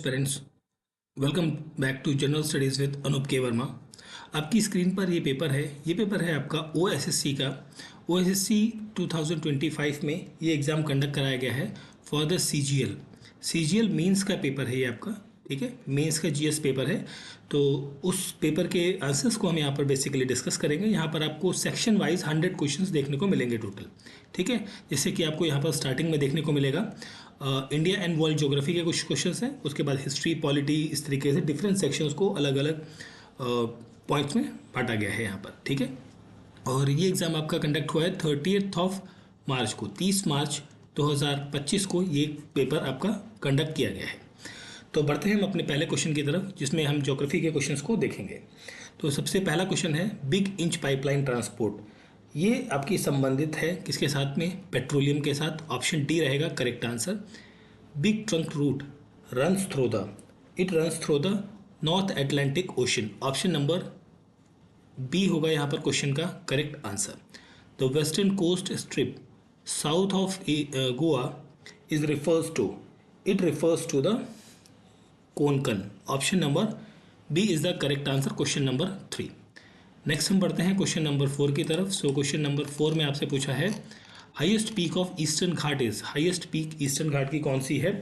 Parents, welcome back to general studies with Anoop K Verma. आपकी screen पर ये पेपर है आपका ओएसएससी का। ओएसएससी 2025 में ये एग्ज़ाम कंडक्ट कराया गया है for the CGL. CGL mains का पेपर है ये आपका, ठीक है। मेंस का जीएस पेपर है, तो उस पेपर के आंसर्स को हम यहाँ पर बेसिकली डिस्कस करेंगे। यहाँ पर आपको सेक्शन वाइज 100 क्वेश्चंस देखने को मिलेंगे टोटल, ठीक है। जैसे कि आपको यहाँ पर स्टार्टिंग में देखने को मिलेगा इंडिया एंड वर्ल्ड ज्योग्राफी के कुछ क्वेश्चंस हैं, उसके बाद हिस्ट्री, पॉलिटी, इस तरीके से डिफरेंट सेक्शंस को अलग अलग पॉइंट्स में बांटा गया है यहाँ पर, ठीक है। और ये एग्ज़ाम आपका कंडक्ट हुआ है 30 ऑफ मार्च को, 30 मार्च 2025 को ये पेपर आपका कंडक्ट किया गया है। तो बढ़ते हैं हम अपने पहले क्वेश्चन की तरफ, जिसमें हम ज्योग्राफी के क्वेश्चंस को देखेंगे। तो सबसे पहला क्वेश्चन है बिग इंच पाइपलाइन ट्रांसपोर्ट। ये आपकी संबंधित है किसके साथ में? पेट्रोलियम के साथ। ऑप्शन डी रहेगा correct answer. Big trunk route runs through the north Atlantic ocean. Option number B होगा यहाँ पर क्वेश्चन का correct answer. The western coast strip south of Goa refers to the Konkan. Option number B is the correct answer, question number 3। Next हम बढ़ते हैं question number 4 की तरफ। So question number 4 में आपसे पूछा है highest peak of Eastern Ghat is. Highest peak Eastern Ghat की कौन सी है?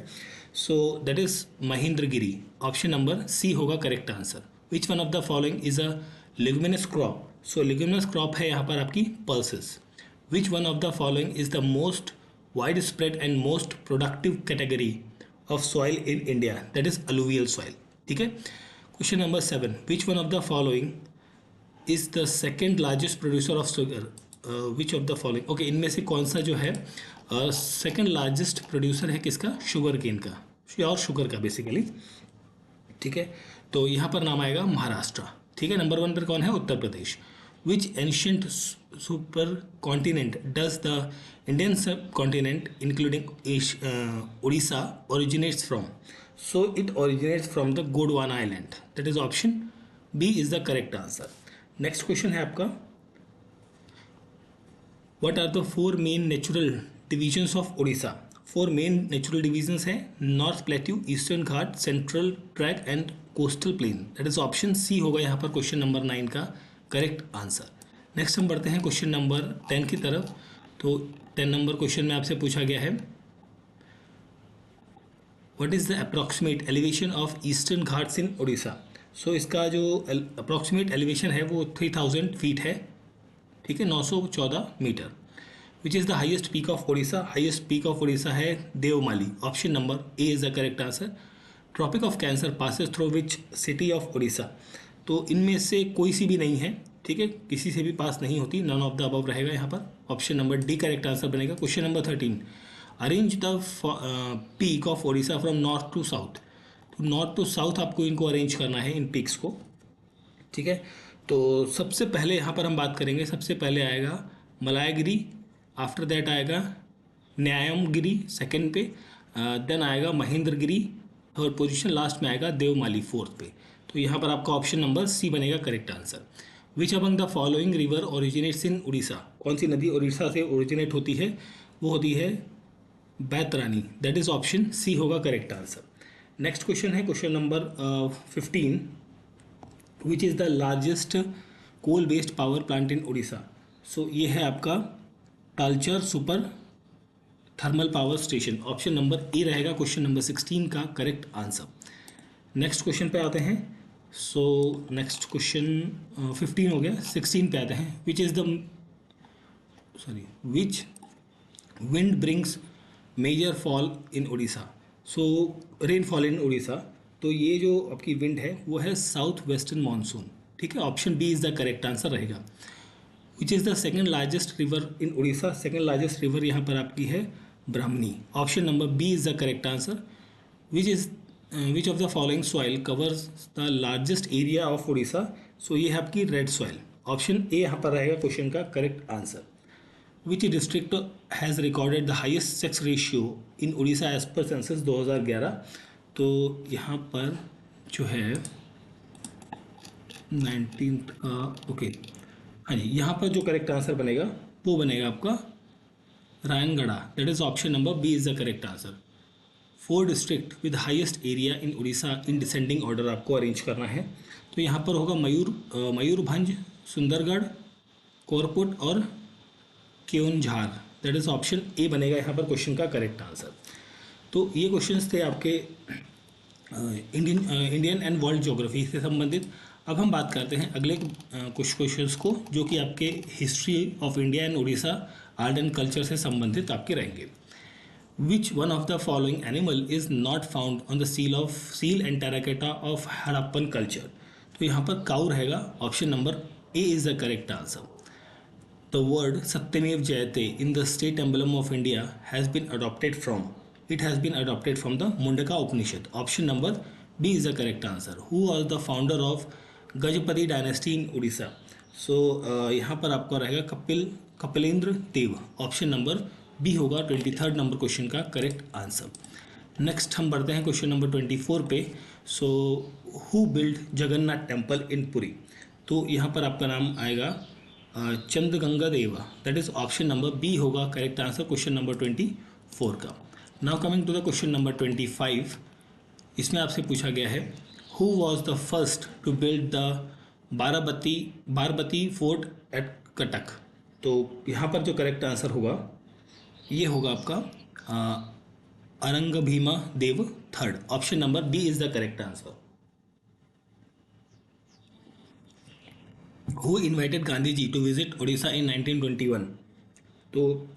So that is Mahendragiri. Option number C होगा correct answer. Which one of the following is a leguminous crop? So leguminous crop है यहाँ पर आपकी pulses. Which one of the following is the most wide spread and most productive category of soil in India? That is alluvial soil, ठीक है। Question number 7, which one of the following is the second largest producer of sugar? Which of the following, okay, इनमें से कौन सा जो है second largest producer है किसका? शुगर केन का और शुगर का बेसिकली, ठीक है। तो यहाँ पर नाम आएगा महाराष्ट्र, ठीक है। नंबर 1 पर कौन है? Uttar Pradesh. Which ancient super continent does the Indian sub continent including Orissa originates from? So it originates from the Gondwana island. That is option B is the correct answer. Next question है आपका what are the 4 main natural divisions of Orissa? 4 main natural divisions हैं north plateau, Eastern Ghat, central track and coastal plain. That is option C होगा यहाँ पर question number 9 का correct answer. Next हम बढ़ते हैं क्वेश्चन नंबर 10 की तरफ। तो 10 नंबर क्वेश्चन में आपसे पूछा गया है what is the approximate elevation of Eastern Ghats in Orissa? So इसका जो अप्रॉक्सीमेट एलिवेशन है वो 3000 फीट है, ठीक है, 914 metre. Which is the highest peak of Orissa? Highest peak of Orissa है Deomali. Option number A is the correct answer. Tropic of Cancer passes through which city of Orissa? तो इनमें से कोई सी भी नहीं है, ठीक है, किसी से भी पास नहीं होती, नन ऑफ द अबव रहेगा यहाँ पर। Option number D correct answer बनेगा। Question number 13, arrange the peak of Orissa from north to south. तो नॉर्थ टू साउथ आपको इनको अरेंज करना है, इन पीक्स को, ठीक है। तो सबसे पहले यहाँ पर हम बात करेंगे, सबसे पहले आएगा मलायगिरी, आफ्टर दैट आएगा न्यायमगिरी सेकंड पे, देन आएगा महेंद्रगिरी, थर्ड पोजीशन, लास्ट में आएगा देवमाली फोर्थ पे। तो यहाँ पर आपका ऑप्शन नंबर सी बनेगा correct answer. Which among the following river originates इन उड़ीसा? कौन सी नदी उड़ीसा से ओरिजिनेट होती है? वो होती है Baitarani. That is option C होगा करेक्ट आंसर। नेक्स्ट क्वेश्चन है question number 15, which is the largest coal based power plant in Orissa? So ये है आपका Talcher super thermal power station. Option number A रहेगा क्वेश्चन नंबर 16 का करेक्ट आंसर। नेक्स्ट क्वेश्चन पे आते हैं। सो नेक्स्ट क्वेश्चन 15 हो गया, 16 पे आते हैं। Which wind brings major fall in Orissa? So rainfall in Orissa, तो ये जो आपकी विंड है वो है साउथ वेस्टर्न मानसून, ठीक है। Option B is the correct answer रहेगा। Which is the second largest river in Orissa? Second largest river यहाँ पर आपकी है Brahmani. Option number B is the correct answer. Which of the following soil covers the largest area of Orissa? So ये है आपकी red soil. Option A यहाँ पर रहेगा क्वेश्चन का correct answer. Which district has recorded the highest sex ratio in Orissa as per census 2011? तो यहाँ पर जो है 19th का, ओके, हाँ जी, यहाँ पर जो करेक्ट आंसर बनेगा वो बनेगा आपका Rayagada. That is option number B is the correct answer. 4 district with highest area in Orissa in descending order आपको अरेंज करना है। तो यहाँ पर होगा मयूरभंज, सुंदरगढ़, कोरपुट और Keonjhar. That is option A बनेगा यहाँ पर क्वेश्चन का करेक्ट आंसर। तो ये क्वेश्चंस थे आपके इंडियन एंड वर्ल्ड ज्योग्राफी से संबंधित। अब हम बात करते हैं अगले कुछ क्वेश्चंस को जो कि आपके history of India and Orissa art and culture से संबंधित आपके रहेंगे। विच one of the following animal is not found on the seal and terracotta of Harappan culture. तो यहाँ पर काऊ रहेगा। Option number A is the correct answer. The word Satyamev Jayate in the state emblem of India has been adopted from. It has been adopted from the Mundaka Upanishad. Option number B is the correct answer. Who was the founder of Gajapati dynasty in Odisha? So यहाँ पर आपका रहेगा Kapilendra Dev. Option number B होगा 23rd number question का correct answer. Next हम बढ़ते हैं question number 24 पे। So who build Jagannath temple in Puri? तो यहाँ पर आपका नाम आएगा Chandraganga Deva. That is option number B होगा करेक्ट आंसर क्वेश्चन नंबर 24 का। Now coming to the question number 25। इसमें आपसे पूछा गया है who was the first to build the बारबती fort eight Cuttack. तो यहाँ पर जो करेक्ट आंसर होगा ये होगा आपका Anangabhima Dev third. Option number B is the correct answer. Who invited Gandhi ji to visit Orissa in 1921? तो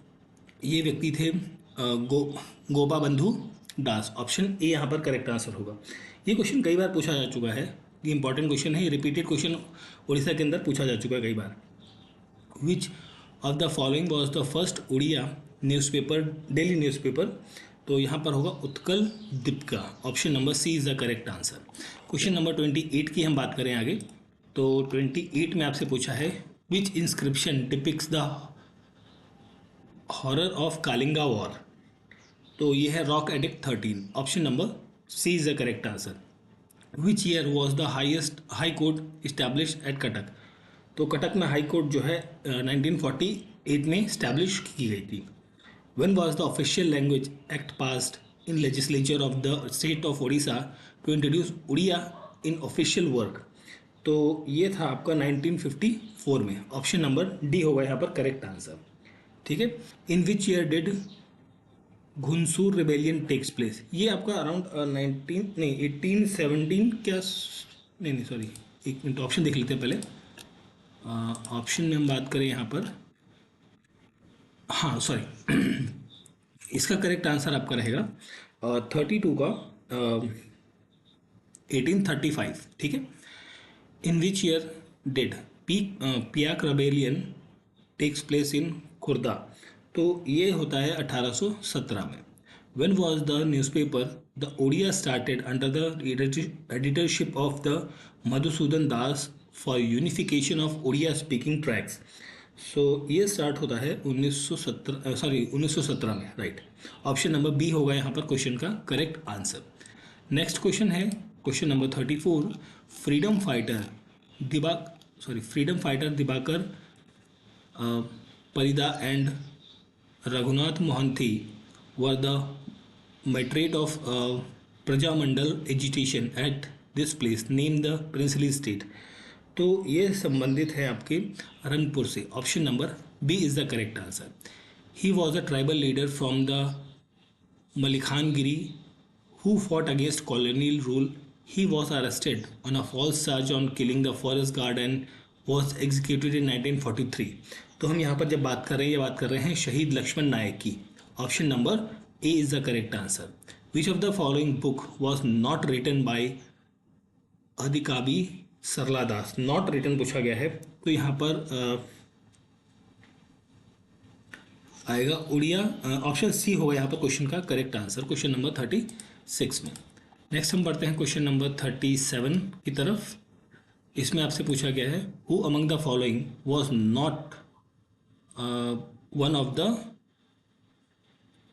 ये व्यक्ति थे गोपा बंधु दास। ऑप्शन ए यहाँ पर करेक्ट आंसर होगा। ये क्वेश्चन कई बार पूछा जा चुका है, ये इंपॉर्टेंट क्वेश्चन है, ये रिपीटेड क्वेश्चन उड़ीसा के अंदर पूछा जा चुका है कई बार। Which of the following was the first Oriya newspaper, daily newspaper? तो यहाँ पर होगा Utkal Dipika. Option number C is the correct answer. Question number 28 की हम बात करें आगे, तो 28 में आपसे पूछा है which inscription depicts the horror of Kalinga war? तो ये है rock edict 13। Option number C is the correct answer. Which year was the high court establish at Cuttack? तो कटक में हाई कोर्ट जो है 1948 में इस्टेब्लिश की गई थी। When was the official language act passed in legislature of the state of Odisha to introduce Odia in official work? तो ये था आपका 1954 में। ऑप्शन नंबर डी होगा यहाँ पर करेक्ट आंसर। ठीक है। In which year did Ghumsur rebellion takes place? ये आपका अराउंड 1817 क्या, नहीं सॉरी, एक मिनट ऑप्शन देख लेते हैं पहले। ऑप्शन में हम बात करें यहाँ पर, हाँ सॉरी, इसका करेक्ट आंसर आपका रहेगा 32 का 1835। ठीक है। In which year did Paik rebellion takes place in Khurda? तो ये होता है 1817 में। When was the newspaper the Odia started under the editorship of the Madhusudan Das for unification of Odia speaking tracks? So ये स्टार्ट होता है 1917 में, राइट। ऑप्शन नंबर बी होगा यहाँ पर क्वेश्चन का करेक्ट आंसर। नेक्स्ट क्वेश्चन है question number 34। Freedom fighter Divakar Parida and Raghunath Mohanty were the martyrs of Prajamandal agitation at this place, name the princely state? तो ये संबंधित है आपके रंगपुर से। Option number B is the correct answer. He was a tribal leader from the Malkangiri who fought against colonial rule. He was arrested on a false charge on killing the forest guard and was executed in 1943। तो हम यहाँ पर जब बात कर रहे हैं शहीद लक्ष्मण नायक की। Option number A is the correct answer. Which of the following book was not written by Adikabi Sarala Das? Not written पूछा गया है, तो यहाँ पर आएगा उड़िया। ऑप्शन सी होगा यहाँ पर क्वेश्चन का करेक्ट आंसर क्वेश्चन नंबर 36 में। नेक्स्ट हम बढ़ते हैं क्वेश्चन नंबर 37 की तरफ। इसमें आपसे पूछा गया है who among the following was not one of the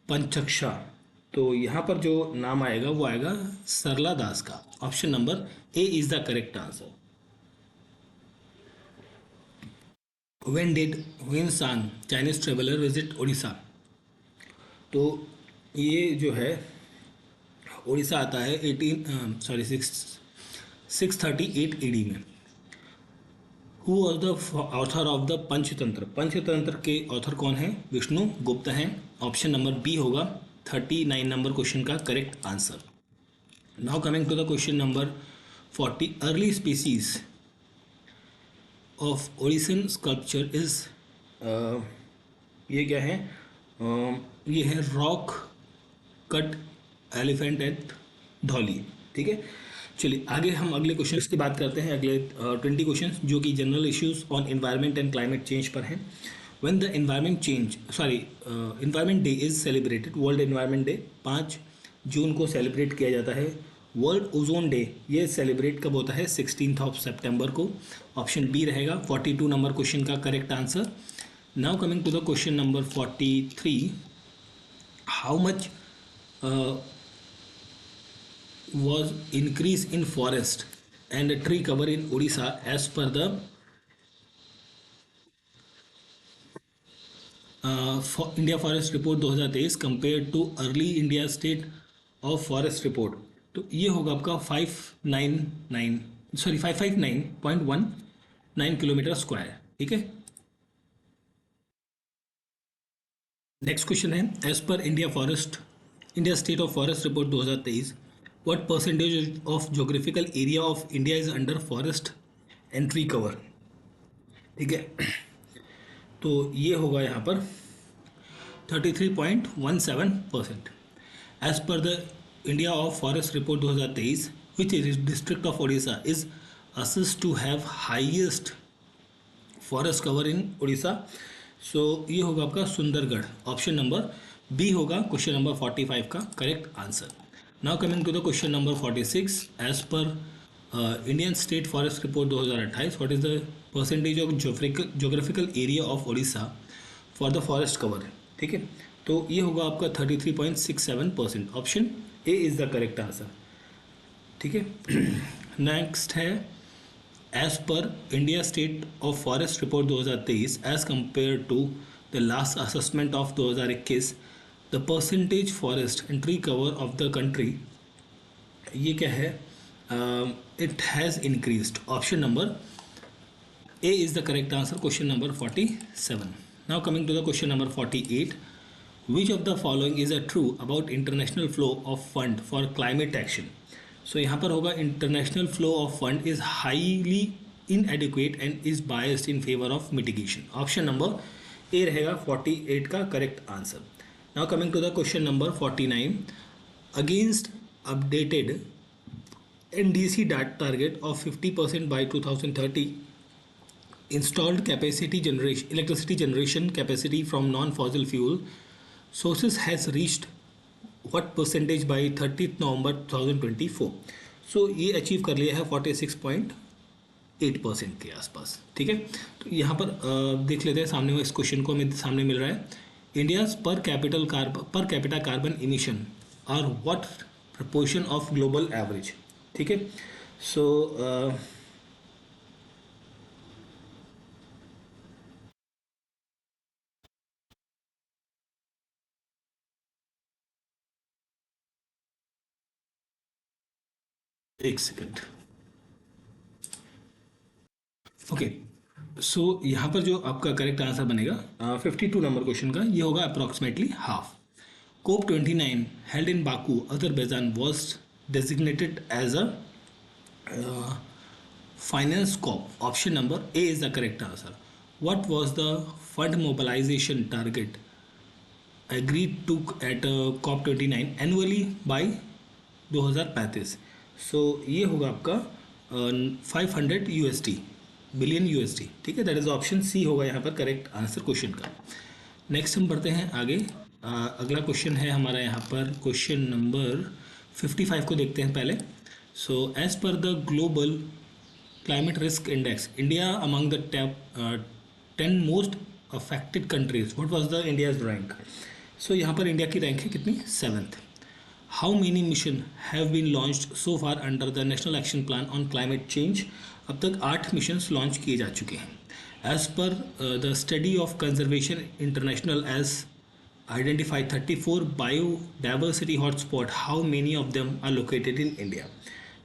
Panchasakha? तो यहाँ पर जो नाम आएगा वो आएगा सरला दास का। Option number A is the correct answer. When did Huinsang Chinese traveller visit Orissa? तो ये जो है उड़ीसा आता है 638 AD में। Who was the author of the Panchatantra? Panchatantra के ऑथर कौन है? विष्णु गुप्त हैं। ऑप्शन नंबर बी होगा 39 नंबर क्वेश्चन का correct answer. Now coming to the question number 40, early species of Odishan sculpture is, ये क्या है? ये है rock cut elephant at Dhauli. ठीक है, चलिए आगे हम अगले क्वेश्चन की बात करते हैं। अगले 20 क्वेश्चन जो कि general issues on environment and climate change पर हैं। When the environment day is celebrated, world environment day 5 जून को सेलिब्रेट किया जाता है। वर्ल्ड ओजोन डे ये सेलिब्रेट कब होता है? 16 सितंबर को। ऑप्शन बी रहेगा 42 नंबर क्वेश्चन का correct answer. Now coming to the question number 43, how much was increase in forest and tree cover in Odisha as per the India Forest Report 2023 compared to early India State of Forest Report। तो ये होगा आपका 559 kilometre square. ठीक है, next question है, as per India state of forest report 2023 what percentage of geographical area of India is under forest and tree cover? ठीक है, तो ये होगा यहाँ पर 33.17%। As per the India of forest report 2023 which is district of Odisha is assessed to have highest forest cover in Orissa? So ये होगा आपका सुंदरगढ़। ऑप्शन नंबर बी होगा क्वेश्चन नंबर 45 का correct answer. Now coming to the question number 46, as per Indian state forest report 2028 what is the percentage of geographical area of Odisha for the forest cover? ठीक है, तो ये होगा आपका 33.67%। Option A is the correct answer. ठीक है, next है, as per India state of forest report 2023 as compared to the last assessment of 2021 the percentage forest and tree cover of the country, ये क्या है? It has increased. Option number A is the correct answer, question number 47। Now coming to the question number 48, which of the following is a true about international flow of fund for climate action? So यहाँ पर होगा international flow of fund is highly inadequate and is biased in favour of mitigation. Option number A रहेगा 48 का correct answer. Now coming to the question number 49, against updated NDC target of 50% by 2030 installed electricity generation capacity from non-fossil fuel sources has reached what percentage by 30th November 2024? सो ये achieve कर लिया है 46.8% के आसपास। ठीक है, तो यहाँ पर देख लेते हैं सामने में, इस क्वेश्चन को हमें सामने मिल रहा है, India's per capita carbon emission are what proportion of global average? ठीक है, सो एक सेकेंड। ओके, सो यहाँ पर जो आपका करेक्ट आंसर बनेगा 52 नंबर क्वेश्चन का, ये होगा approximately half. COP29 held in Baku, Azerbaijan was designated as a finance COP. Option number A is the correct answer. What was the fund mobilization target agreed to at COP29 annually by 2035? सो ये होगा आपका 500 USD billion USD। ठीक है, that is option C होगा यहाँ पर correct answer question का। Next हम बढ़ते हैं आगे। अगला क्वेश्चन है हमारा यहाँ पर क्वेश्चन नंबर 55 को देखते हैं पहले। So as per the global climate risk index, India among the top 10 most affected countries, what was the India's rank? So यहाँ पर इंडिया की रैंक है कितनी? 7th। How many mission have been launched so far under the national action plan on climate change? अब तक 8 missions launch किए जा चुके हैं। As per the study of conservation international as Identify 34 biodiversity hotspot. How many of them are located in India?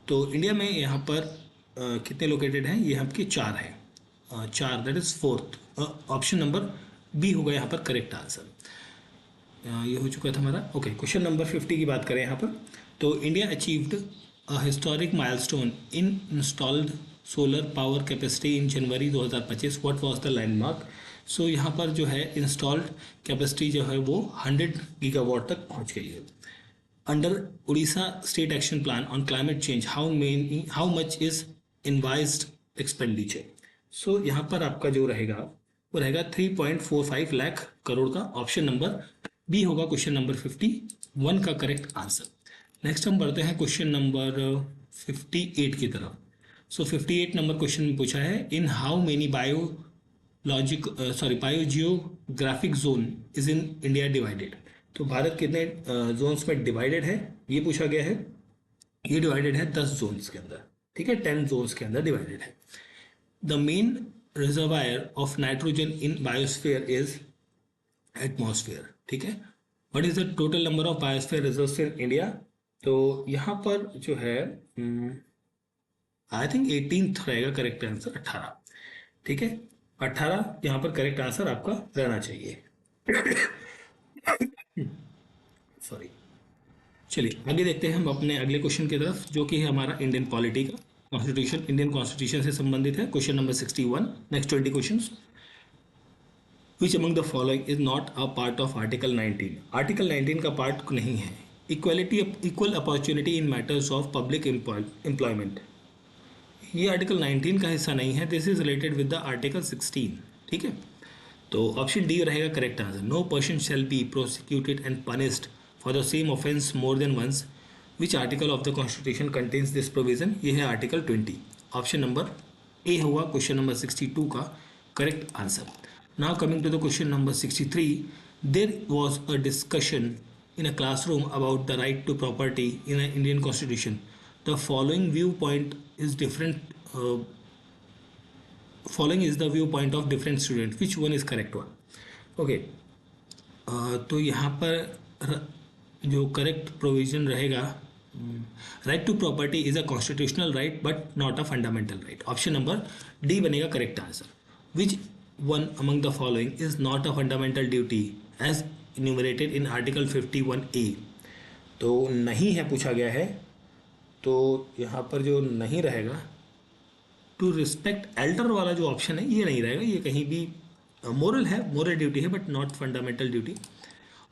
तो India में यहाँ पर कितने लोकेटेड हैं? ये आपके 4 हैं, 4, that is fourth. Option number B होगा यहाँ पर करेक्ट आंसर। ये हो चुका था हमारा। ओके, क्वेश्चन नंबर 50 की बात करें यहाँ पर, तो India achieved a historic milestone in installed solar power capacity in January 2025। What was the landmark? So यहाँ पर जो है इंस्टॉल्ड कैपेसिटी जो है वो 100 गीगावाट तक पहुँच गई है। Under Orissa state action plan on climate change how much is envisaged expenditure? So यहाँ पर आपका जो रहेगा वो रहेगा 3.45 लाख करोड़ का। ऑप्शन नंबर बी होगा क्वेश्चन नंबर 51 का करेक्ट आंसर। नेक्स्ट हम बढ़ते हैं क्वेश्चन नंबर 58 की तरफ। सो 58 नंबर क्वेश्चन में पूछा है, in how many biogeographic zone is in India divided? तो भारत कितने जोन्स में डिवाइडेड है ये पूछा गया है। ये डिवाइडेड है 10 जोन्स के अंदर, ठीक है, 10 जोन्स के अंदर डिवाइडेड है। The main reservoir of nitrogen in biosphere is atmosphere, ठीक है। What is the total number of biosphere reserves in India? तो यहाँ पर जो है आई थिंक 18th रहेगा करेक्ट आंसर, 18, ठीक है, 18 यहाँ पर करेक्ट आंसर आपका रहना चाहिए। सॉरी। चलिए आगे देखते हैं हम अपने अगले क्वेश्चन की तरफ, जो कि है हमारा इंडियन पॉलिटी का, कॉन्स्टिट्यूशन, इंडियन कॉन्स्टिट्यूशन से संबंधित है। Question number 61, next 20 questions. Which among the following is not a part of article 19? Article 19 का पार्ट नहीं है। Equality, equal opportunity in matters of public employment, ये आर्टिकल 19 का हिस्सा नहीं है। This is related with the article 16, ठीक है। तो ऑप्शन डी रहेगा correct answer. No person shall be prosecuted and punished for the same offence more than once. Which article of the constitution contains this provision? ये है article 20। Option number ए हुआ question number 62 का correct answer. Now coming to the question number 63, there was a discussion in a classroom about the right to property in an Indian constitution. The following viewpoint is different. Following is the viewpoint of different students. Which one is correct one? Okay. तो यहाँ पर जो correct provision रहेगा, right to property is a constitutional right but not a fundamental right. Option number D बनेगा correct answer. Which one among the following is not a fundamental duty as enumerated in article 51A? तो नहीं है पूछा गया है, तो यहाँ पर जो नहीं रहेगा, टू रिस्पेक्ट एल्डर वाला जो ऑप्शन है ये नहीं रहेगा। ये कहीं भी मोरल है, मोरल ड्यूटी है but not fundamental duty.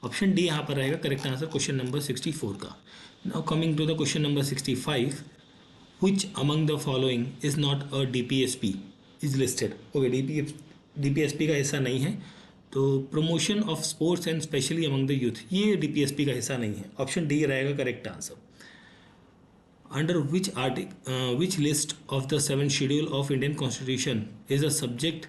Option D यहाँ पर रहेगा करेक्ट आंसर क्वेश्चन नंबर 64 का। Now coming to the question number 65, which among the following is not a DPSP is listed? Okay, DPSP का हिस्सा नहीं है। तो promotion of sports and specially among the youth, ये DPSP का हिस्सा नहीं है। ऑप्शन डी रहेगा correct answer. Under which list of the 7th schedule of Indian constitution is a subject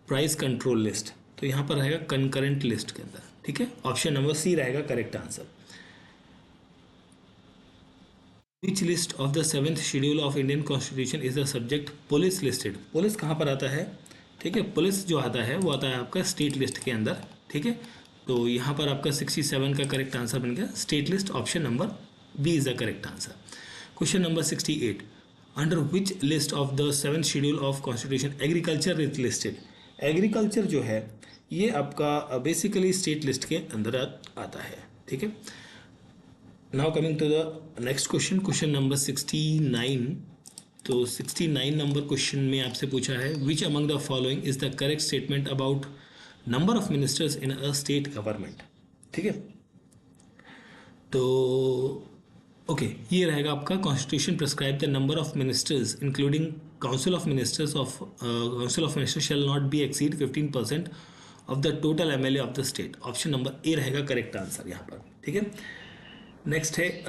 price control list? तो यहाँ पर रहेगा कंकरेंट लिस्ट के अंदर, ठीक है। ऑप्शन नंबर सी रहेगा correct answer. Which list of the 7th schedule of Indian constitution is the subject police listed? Police कहाँ पर आता है, ठीक है, पुलिस जो आता है वो आता है आपका स्टेट लिस्ट के अंदर, ठीक है। तो यहाँ पर आपका 67 का करेक्ट आंसर बन गया state list. Option number B is the correct answer. Question number 68, under which list of the 7th schedule of constitution agriculture is listed? Agriculture जो है ये आपका बेसिकली स्टेट लिस्ट के अंदर आता है, ठीक है। Now coming to the next question, question number 69। तो 69 नंबर क्वेश्चन में आपसे पूछा है, which among the following is the correct statement about number of ministers in a state government? ठीक है, तो ओके ये रहेगा आपका constitution prescribe the number of ministers including council of ministers shall not be exceed 15% of the total MLA of the state. Option number A रहेगा correct answer यहाँ पर, ठीक है। नेक्स्ट है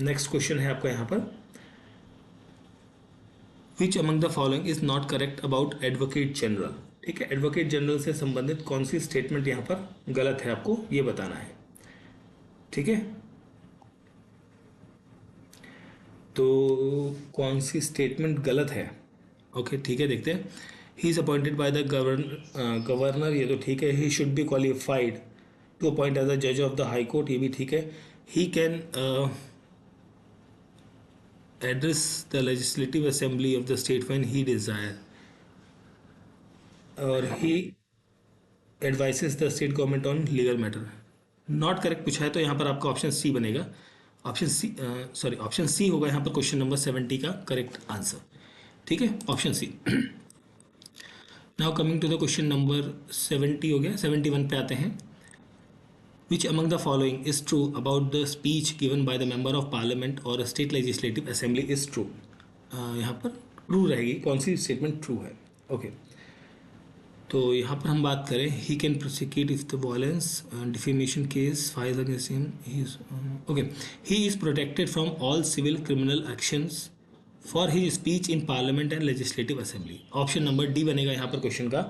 नेक्स्ट क्वेश्चन है आपका यहाँ पर, विच among the following is not correct about advocate general? ठीक है, एडवोकेट जनरल से संबंधित कौन सी स्टेटमेंट यहाँ पर गलत है आपको ये बताना है, ठीक है। तो कौन सी स्टेटमेंट गलत है, ओके ठीक है देखते हैं। He is appointed by the governor, ये तो ठीक है. He should be qualified to appoint as a जज ऑफ द हाई कोर्ट, ये भी ठीक है. He can address the legislative assembly of the state when he desire, और he advises the state government on legal matter. Not correct पूछा है तो यहाँ पर आपका ऑप्शन सी बनेगा. ऑप्शन सी होगा यहाँ पर क्वेश्चन नंबर 70 का करेक्ट आंसर. ठीक है, option C. Now coming to the question number 70 हो गया. 71 पे आते हैं. Which among the following is true about the speech given by the member of parliament or a state legislative assembly is true? यहाँ पर true रहेगी. कौन सी स्टेटमेंट ट्रू है? ओके, तो यहाँ पर हम बात करें, he can prosecute if the violence defamation case filed against him. Okay, he is protected from all civil criminal actions for his speech in parliament and legislative assembly. Option number D बनेगा यहाँ पर question का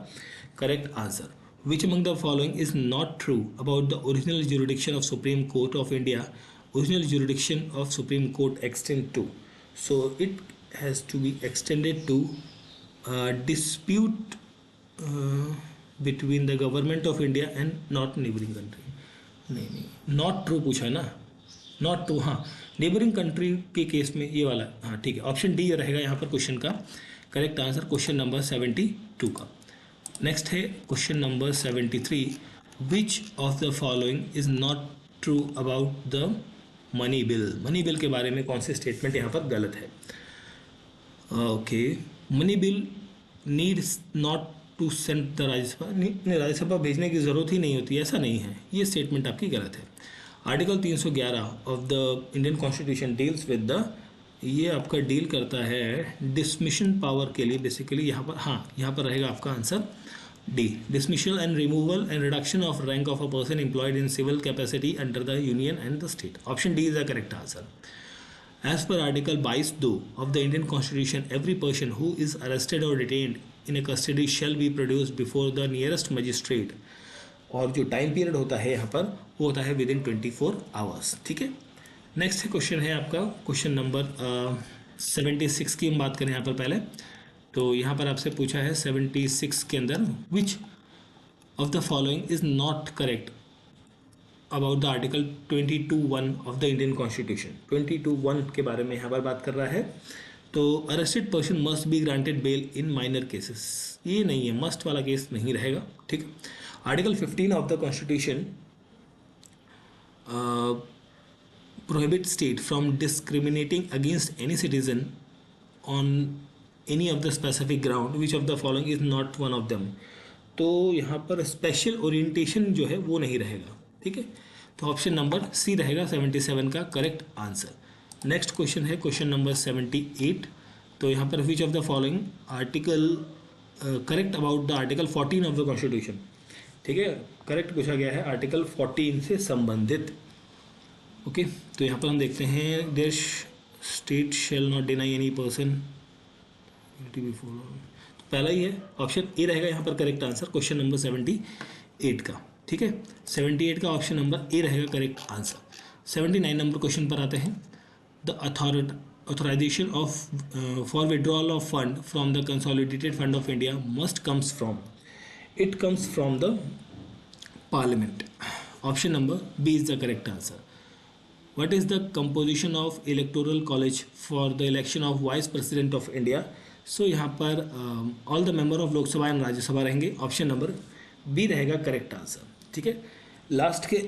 correct answer. Which among the following is not true about the original jurisdiction of Supreme Court of India? Original jurisdiction of Supreme Court extend to, so it has to be extended to dispute between the government of India and not neighboring country. नहीं, not true पूछा है ना, not true. हाँ, neighboring country के case में ये वाला, हाँ ठीक है, ऑप्शन डी रहेगा यहाँ पर क्वेश्चन का करेक्ट आंसर, क्वेश्चन नंबर 72 का. नेक्स्ट है question number 73. Which of the following is not true about the money bill? Money bill के बारे में कौन सी स्टेटमेंट यहाँ पर गलत है? Okay, money bill needs not to send the Rajya Sabha. नहीं, राज्यसभा भेजने की ज़रूरत ही नहीं होती, ऐसा नहीं है. ये स्टेटमेंट आपकी गलत है. Article 311 of the Indian constitution deals with the, ये आपका डील करता है डिसमिशन पावर के लिए बेसिकली. यहाँ पर हाँ, यहाँ पर रहेगा आपका answer D, dismissal and removal and reduction of rank of a person employed in civil capacity under the union and the state. Option D is the correct answer. As per article 22(2) of the Indian constitution, every person who is arrested और detained in a custody shall be produced before the nearest magistrate. और जो time period होता है यहाँ पर वो होता है विद इन 24 आवर्स. ठीक है, नेक्स्ट क्वेश्चन है आपका क्वेश्चन नंबर 76 की हम बात करें यहाँ पर पहले. तो यहाँ पर आपसे पूछा है 76 के अंदर, विच of the following is not correct about the article 22(1) of the Indian constitution. 22(1) के बारे में यहाँ पर बात कर रहा है. तो arrested person must be granted bail in minor cases. ये नहीं है, मस्ट वाला केस नहीं रहेगा. ठीक. Article 15 of the constitution prohibit state from discriminating against any citizen on any of the specific ground. Which of the following is not one of them? तो यहाँ पर स्पेशल ओरिएंटेशन जो है वो नहीं रहेगा. ठीक है, तो ऑप्शन नंबर सी रहेगा 77 का करेक्ट आंसर. नेक्स्ट क्वेश्चन है क्वेश्चन नंबर 78. तो यहाँ पर विच of the following article correct about the article 14 of the constitution. ठीक है, करेक्ट पूछा गया है आर्टिकल 14 से संबंधित. ओके, तो यहाँ पर हम देखते हैं, there state shall not deny any person. तो पहला ही है, ऑप्शन ए रहेगा यहाँ पर करेक्ट आंसर क्वेश्चन नंबर 78 का. ठीक है, 78 का ऑप्शन नंबर ए रहेगा करेक्ट आंसर. 79 नंबर क्वेश्चन पर आते हैं. The authorization of for withdrawal of fund from the consolidated fund of India must comes from. It comes from the parliament. Option number B is the correct answer. What is the composition of electoral college for the election of vice president of India? So यहाँ पर all the member of लोक सभा and Rajya Sabha रहेंगे. Option number B रहेगा correct answer. ठीक है, last के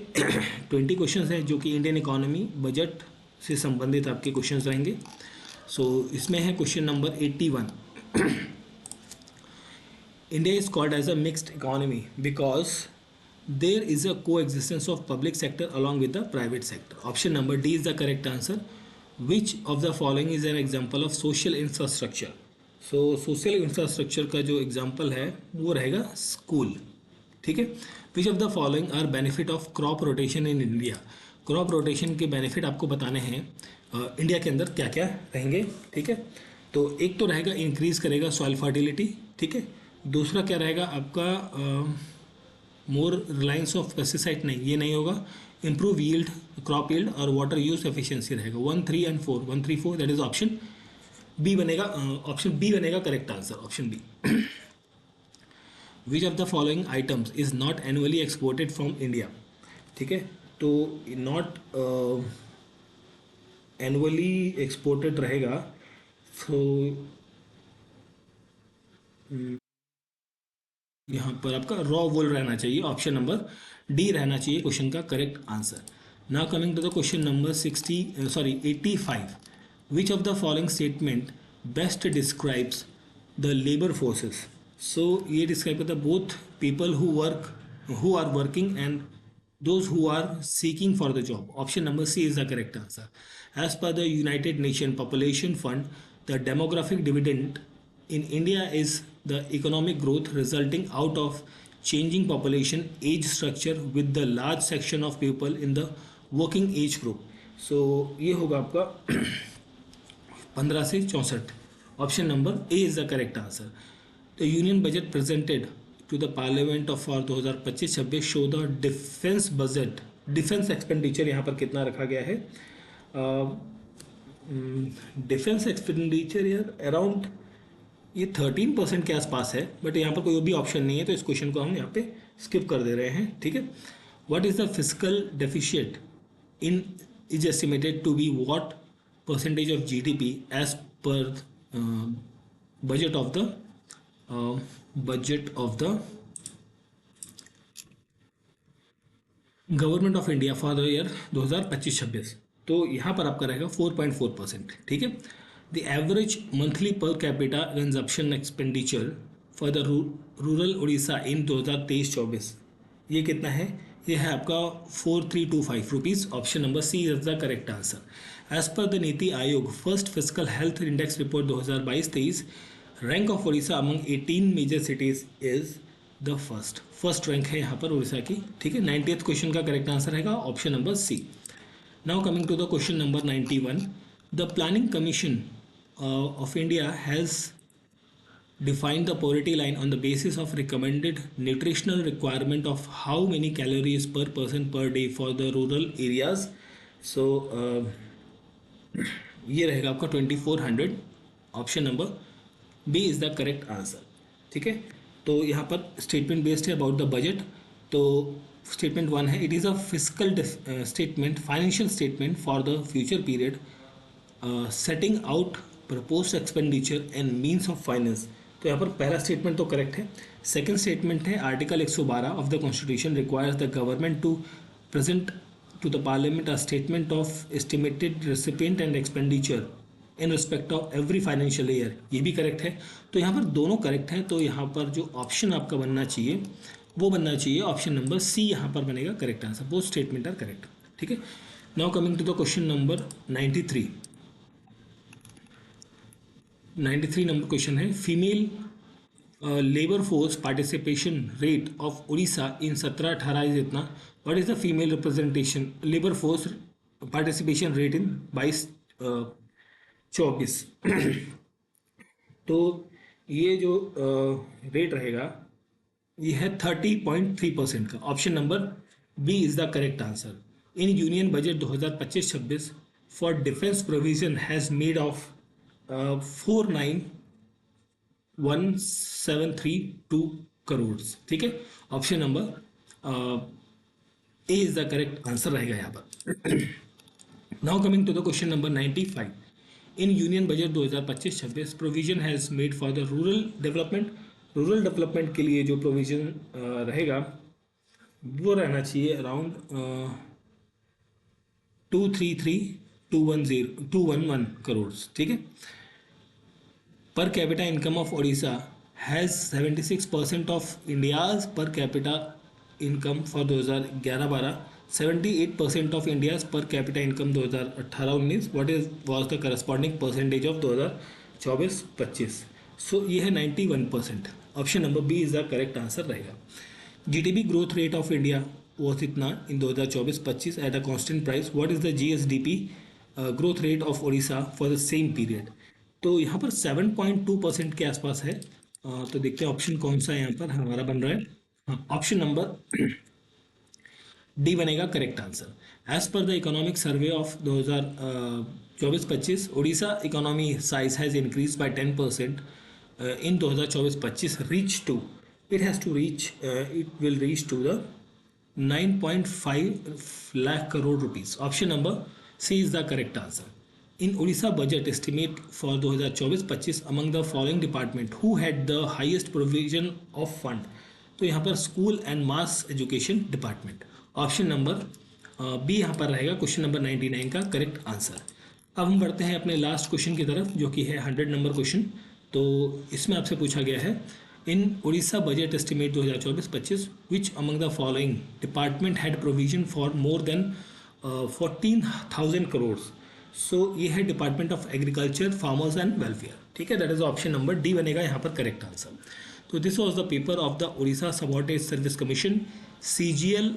20 questions हैं जो कि इंडियन इकोनॉमी बजट से संबंधित आपके क्वेश्चंस रहेंगे. सो इसमें है question number 81. India is called as a mixed economy because there is a coexistence of public sector along with the private sector. Option number D is the correct answer. Which of the following is an example of social infrastructure. So social infrastructure का जो example है वो रहेगा school. ठीक है, which of the following are benefit of crop rotation in India. Crop rotation के benefit आपको बताने हैं इंडिया के अंदर क्या क्या रहेंगे. ठीक है, तो एक तो रहेगा इंक्रीज करेगा सॉइल फर्टिलिटी. ठीक है, दूसरा क्या रहेगा आपका मोर रिलायंस ऑफ पेस्टिसाइड, नहीं ये नहीं होगा. इंप्रूव यील्ड, क्रॉप यील्ड और वाटर यूज एफिशिएंसी रहेगा. 1, 3 and 4. 1, 3, 4 that is option B बनेगा. ऑप्शन बी बनेगा correct answer. Option B. Which of the following items is not annually exported from India. ठीक है, तो नॉट एनुअली एक्सपोर्टेड रहेगा, सो यहाँ पर आपका रॉ वूल रहना चाहिए, ऑप्शन नंबर डी रहना चाहिए क्वेश्चन का correct answer. Now coming to the question number 85, which of the following statement best describes the labour forces. So ये डिस्क्राइब करता है both people who are working and those who are seeking for the job. Option number C is the correct answer. As per the United Nations Population Fund, the demographic dividend in India is the economic growth resulting out of changing population age structure with the large section of people in the working age group. So ये होगा आपका 15 से 64। Option number A is the correct answer. The union budget presented to the parliament of for 2025-26 show the defence budget, defence expenditure यहाँ पर कितना रखा गया है। डिफेंस एक्सपेंडिचर यार अराउंड ये 13% के आसपास है, बट यहाँ पर कोई भी ऑप्शन नहीं है, तो इस क्वेश्चन को हम यहाँ पे स्किप कर दे रहे हैं। ठीक है, what is the physical deficient in is estimated to be what percentage of GDP as per budget of the government of India for the year 2025-26। तो यहाँ पर आपका रहेगा 4.4%। ठीक है, the average monthly per capita consumption expenditure for the rural Orissa in 2023-24 ये कितना है? ये है आपका 4325 rupees. Option number C is the correct answer. As per the NITI Aayog first physical health index report 2022-23 rank of Orissa among 18 major cities is the first rank है यहाँ पर उड़ीसा की। ठीक है, 90th क्वेश्चन का करेक्ट आंसर रहेगा option number C. Now coming to the question number 91, the planning commission of India has defined the poverty line on the basis of recommended nutritional requirement of how many calories per person per day for the rural areas. So ये रहेगा आपका 2400। Option number B is the correct answer. ठीक है, तो यहाँ पर statement based है about the budget. तो स्टेटमेंट 1 है, it is a physical statement, financial statement for the future period setting out proposed expenditure and means of finance. तो यहाँ पर पहला स्टेटमेंट तो करेक्ट है। सेकंड स्टेटमेंट है, article 112 of the constitution requires the government to present to the parliament a statement of estimated recipient and expenditure in respect of every financial year, ये भी correct है। तो यहाँ पर दोनों करेक्ट हैं, तो यहाँ पर जो ऑप्शन आपका बनना चाहिए वो बनना चाहिए ऑप्शन नंबर सी, यहाँ पर बनेगा correct answer. Both statement are correct. ठीक है, now coming to the question number 93। 93 number question है, female labour force participation rate of Orissa in 17-18 is इतना। What is the female representation labour force participation rate in 22-24? तो ये जो rate रहेगा ये है 30.3% का। Option number B is the correct answer. In union budget 2025-26 for defence provision has made of 491,732 crore. ठीक है, option number A is the correct answer रहेगा यहाँ पर। Now coming to the question number 95, in union budget 2025-26 provision has made for the rural development. Rural development के लिए जो provision रहेगा वो रहना चाहिए अराउंड 233,211 करोड़। ठीक है, per capita income of Odisha has 76% of India's per capita income for 2011-12, 78% of India's per capita income 2018-19। What is was the corresponding percentage of 2024-25? So ये है 91%। Option number B is the correct answer रहेगा। GDP growth rate of India was इतना in 2024-25 at a constant price. What is the GSDP growth rate of Odisha for the same period? तो यहाँ पर 7.2% के आसपास है। तो देखते हैं ऑप्शन कौन सा यहाँ पर हमारा बन रहा है। हाँ, ऑप्शन नंबर डी बनेगा correct answer. As per the economic survey of 2024-25 Odisha economy size has increase by 10% in 2024-25 reach to it has to reach it will reach to the 9.5 lakh crore rupees. Option number C is the correct answer. In Odisha budget estimate for 2024-25 among the following department who had the highest provision of fund? तो यहाँ पर school and mass education department. Option number B यहाँ पर रहेगा question number 99 का correct answer. अब हम बढ़ते हैं अपने लास्ट क्वेश्चन की तरफ जो कि है 100 नंबर क्वेश्चन. तो इसमें आपसे पूछा गया है in Orissa budget estimate 2024-25 which among the following department had provision for more than 14,000 crore. So ये है department of agriculture, farmers and welfare. ठीक है, that is option number D बनेगा यहाँ पर करेक्ट आंसर. तो this was the paper of the Orissa subordinate service commission CGL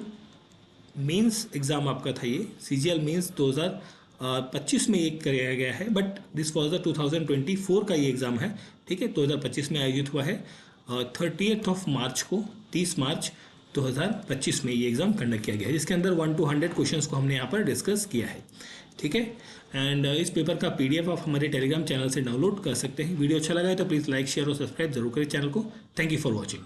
mains exam आपका था ये. CGL मेंस 2025 में एक कराया गया है बट दिस वाज द 2024 का ये एग्ज़ाम है. ठीक है, 2025 में आयोजित हुआ है 30 मार्च को, 30 मार्च 2025 में ये एग्ज़ाम कंडक्ट किया गया है जिसके अंदर 1 to 100 क्वेश्चंस को हमने यहाँ पर डिस्कस किया है. ठीक है, एंड इस पेपर का PDF आप हमारे टेलीग्राम चैनल से डाउनलोड कर सकते हैं. वीडियो अच्छा लगा है तो प्लीज़ लाइक शेयर और सब्सक्राइब जरूर करें चैनल को. Thank you for watching.